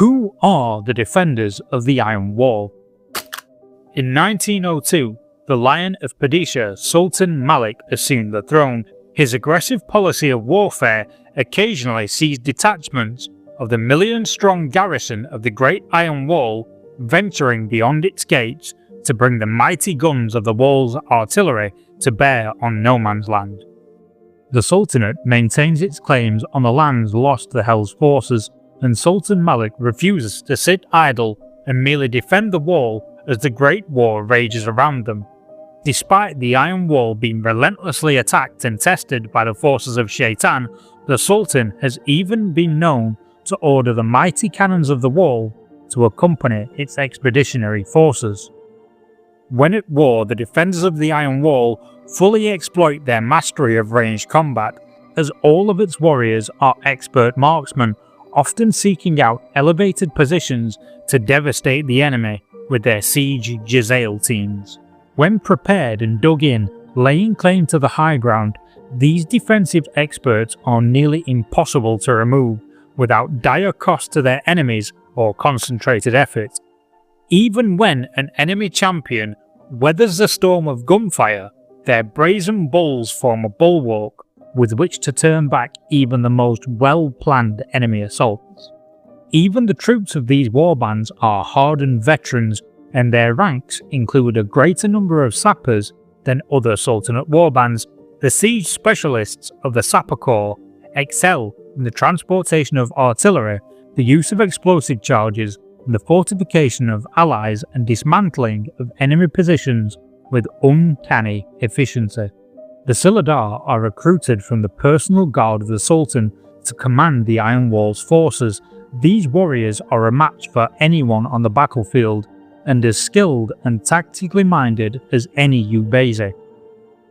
Who are the defenders of the Iron Wall? In 1902, the Lion of Persia, Sultan Malik, assumed the throne. His aggressive policy of warfare occasionally sees detachments of the million-strong garrison of the Great Iron Wall venturing beyond its gates to bring the mighty guns of the wall's artillery to bear on no man's land. The Sultanate maintains its claims on the lands lost to Hell's forces, and Sultan Malik refuses to sit idle and merely defend the wall as the Great War rages around them. Despite the Iron Wall being relentlessly attacked and tested by the forces of Shaitan, the Sultan has even been known to order the mighty cannons of the wall to accompany its expeditionary forces. When at war, the defenders of the Iron Wall fully exploit their mastery of ranged combat, as all of its warriors are expert marksmen, often seeking out elevated positions to devastate the enemy with their siege Jezzail teams. When prepared and dug in, laying claim to the high ground, these defensive experts are nearly impossible to remove without dire cost to their enemies or concentrated effort. Even when an enemy champion weathers the storm of gunfire, their brazen bulls form a bulwark with which to turn back even the most well-planned enemy assaults. Even the troops of these warbands are hardened veterans, and their ranks include a greater number of sappers than other Sultanate warbands. The siege specialists of the Sapper Corps excel in the transportation of artillery, the use of explosive charges, and the fortification of allies and dismantling of enemy positions with uncanny efficiency. The Siladar are recruited from the personal guard of the Sultan to command the Iron Wall's forces. These warriors are a match for anyone on the battlefield, and as skilled and tactically minded as any Ubeze.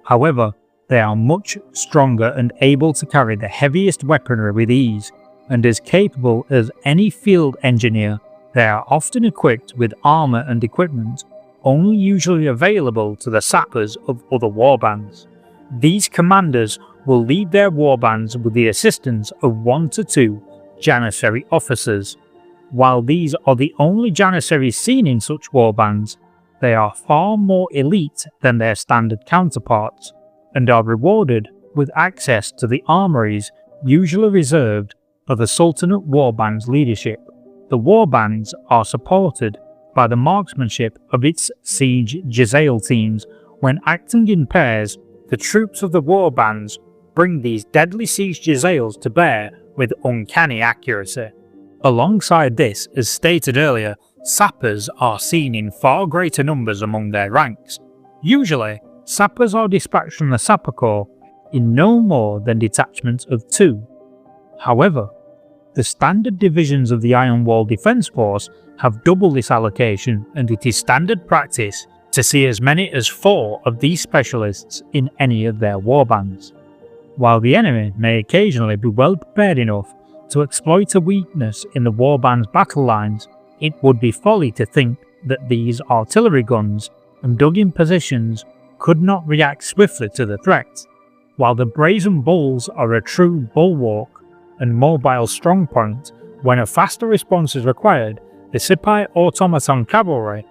However, they are much stronger and able to carry the heaviest weaponry with ease, and as capable as any field engineer. They are often equipped with armour and equipment only usually available to the sappers of other warbands. These commanders will lead their warbands with the assistance of 1 to 2 Janissary officers. While these are the only Janissaries seen in such warbands, they are far more elite than their standard counterparts, and are rewarded with access to the armories usually reserved for the Sultanate warband's leadership. The warbands are supported by the marksmanship of its siege Jezzail teams. When acting in pairs, the troops of the warbands bring these deadly siege Jezzails to bear with uncanny accuracy. Alongside this, as stated earlier, sappers are seen in far greater numbers among their ranks. Usually, sappers are dispatched from the Sapper Corps in no more than detachments of 2. However, the standard divisions of the Iron Wall Defence Force have double this allocation, and it is standard practice to see as many as 4 of these specialists in any of their warbands. While the enemy may occasionally be well prepared enough to exploit a weakness in the warband's battle lines, it would be folly to think that these artillery guns and dug-in positions could not react swiftly to the threat. While the brazen bulls are a true bulwark and mobile strongpoint, when a faster response is required, the Sipai automaton cavalry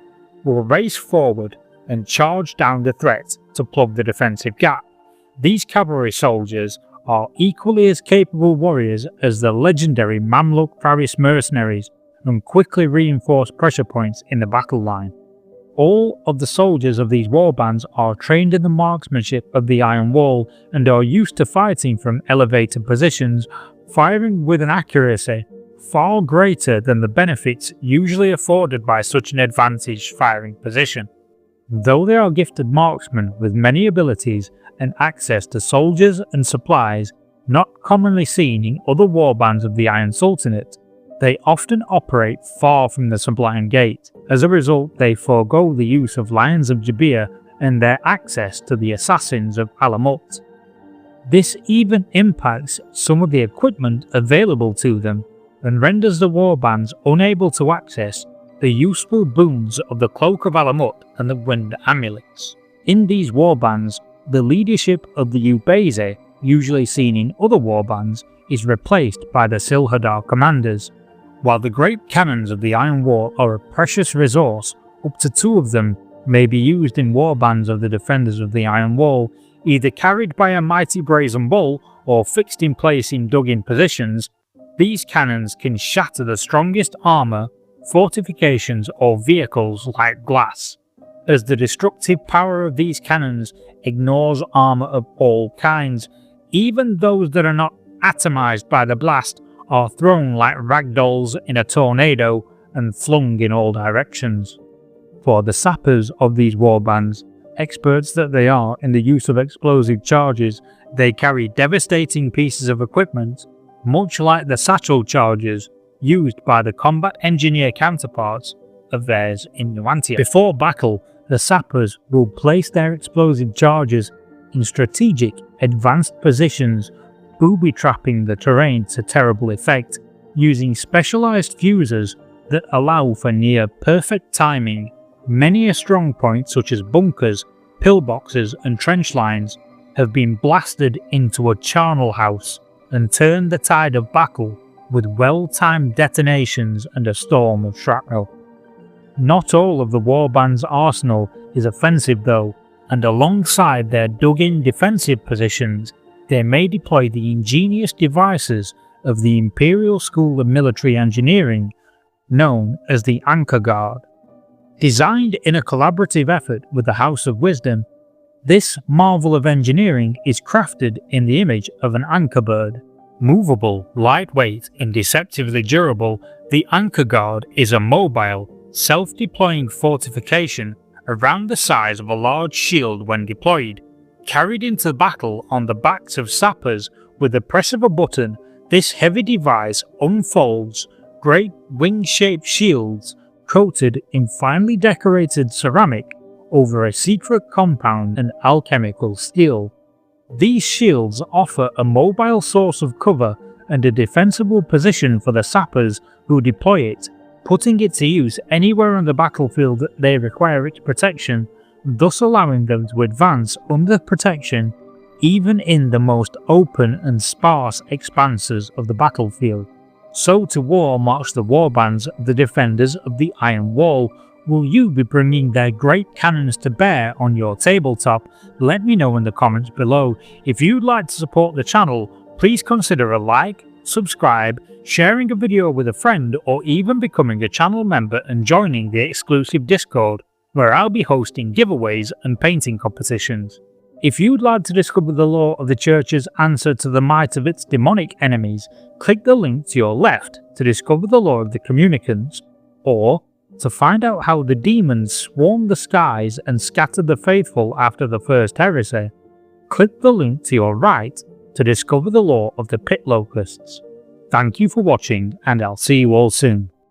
will race forward and charge down the threat to plug the defensive gap. These cavalry soldiers are equally as capable warriors as the legendary Mamluk Faris mercenaries, and quickly reinforce pressure points in the battle line. All of the soldiers of these warbands are trained in the marksmanship of the Iron Wall and are used to fighting from elevated positions, firing with an accuracy far greater than the benefits usually afforded by such an advantaged firing position. Though they are gifted marksmen with many abilities and access to soldiers and supplies not commonly seen in other warbands of the Iron Sultanate, they often operate far from the Sublime Gate. As a result, they forego the use of Lions of Jabir and their access to the Assassins of Alamut. This even impacts some of the equipment available to them, and renders the warbands unable to access the useful boons of the Cloak of Alamut and the Wind Amulets. In these warbands, the leadership of the Ubeze, usually seen in other warbands, is replaced by the Silhadar commanders. While the great cannons of the Iron Wall are a precious resource, up to 2 of them may be used in warbands of the defenders of the Iron Wall, either carried by a mighty brazen bull or fixed in place in dug-in positions. These cannons can shatter the strongest armour, fortifications or vehicles like glass, as the destructive power of these cannons ignores armour of all kinds. Even those that are not atomised by the blast are thrown like ragdolls in a tornado and flung in all directions. For the sappers of these warbands, experts that they are in the use of explosive charges, they carry devastating pieces of equipment, much like the satchel charges used by the combat engineer counterparts of theirs in Nuantia. Before battle, the sappers will place their explosive charges in strategic, advanced positions, booby-trapping the terrain to terrible effect, using specialised fuses that allow for near-perfect timing. Many a strong point, such as bunkers, pillboxes and trench lines, have been blasted into a charnel house and turned the tide of battle with well-timed detonations and a storm of shrapnel. Not all of the warband's arsenal is offensive though, and alongside their dug-in defensive positions, they may deploy the ingenious devices of the Imperial School of Military Engineering, known as the Anchor Guard. Designed in a collaborative effort with the House of Wisdom, this marvel of engineering is crafted in the image of an anchor bird. Movable, lightweight and deceptively durable, the Anchor Guard is a mobile, self-deploying fortification around the size of a large shield when deployed. Carried into battle on the backs of sappers with the press of a button, this heavy device unfolds great wing-shaped shields coated in finely decorated ceramic over a secret compound and alchemical steel. These shields offer a mobile source of cover and a defensible position for the sappers who deploy it, putting it to use anywhere on the battlefield that they require its protection, thus allowing them to advance under protection even in the most open and sparse expanses of the battlefield. So to war march the warbands of the defenders of the Iron Wall. Will you be bringing their great cannons to bear on your tabletop? Let me know in the comments below. If you'd like to support the channel, please consider a like, subscribe, sharing a video with a friend, or even becoming a channel member and joining the exclusive Discord, where I'll be hosting giveaways and painting competitions. If you'd like to discover the lore of the Church's answer to the might of its demonic enemies, click the link to your left to discover the lore of the Communicants, or to find out how the demons swarmed the skies and scattered the faithful after the First Heresy, click the link to your right to discover the lore of the Pit Locusts. Thank you for watching, and I'll see you all soon.